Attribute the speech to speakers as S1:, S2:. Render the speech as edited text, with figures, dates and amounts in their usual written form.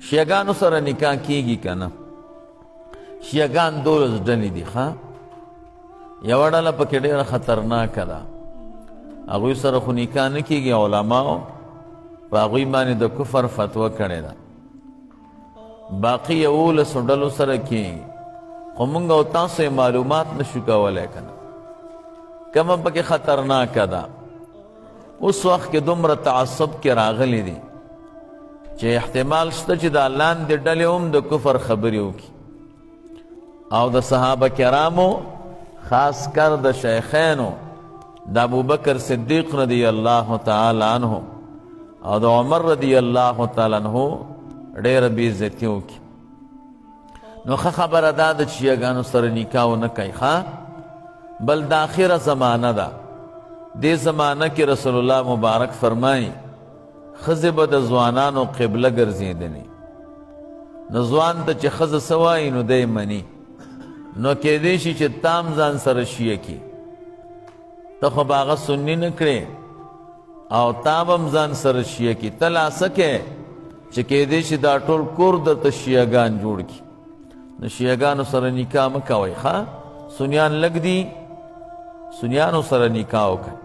S1: شیعگانو سره نکاح کیږي کنه. شیعگان 12 ډلې دي ښه. یوه ډله پکې ډېره خطرناکه ده، هغوی سره خو نکاح نه کیږي. علماو په هغوی باندې د کفر فتوه کړې ده. باقي 11 ډلو سره کیږي، خو موږ او تاسو یې معلومات نشو کولی کنه کومه پکې خطرناکه ده. اوس وخت کې دومره تعصب کې راغلی دي چې احتمال شته چې د لاندې ډلې هم د کفر خبرې وکړي، او د صحابه کرامو خاص کر د شیخینو د ابوبکر صدیق رضی الله تعالی عنه او د عمر رضی الله تعالی عنه ډېره بېعزتي وکړي. نو ښه خبره دا ده چې شیعګانو سره نکاح ونه کوي ښه. بل د آخره زمانه ده، دې زمانه کې رسول الله مبارک فرمایي ښځې به د ځوانانو قبله ګرځېدلې. نو ځوان ته چې ښځه څه وایي نو دی مني. نو کېدی شي چې تام ځان سره شیعه کړي، ته خو به هغه سني نه کړې او تا به هم ځان سره شیعه کړي. ته لا څه کې چې کېدی شي دا ټول کور درته شیعهګان جوړ کړي. نو شیعهګانو سره نکاح مه کوئ ښه. سنیان لږ دي، سنیانو سره نکاح وکړئ.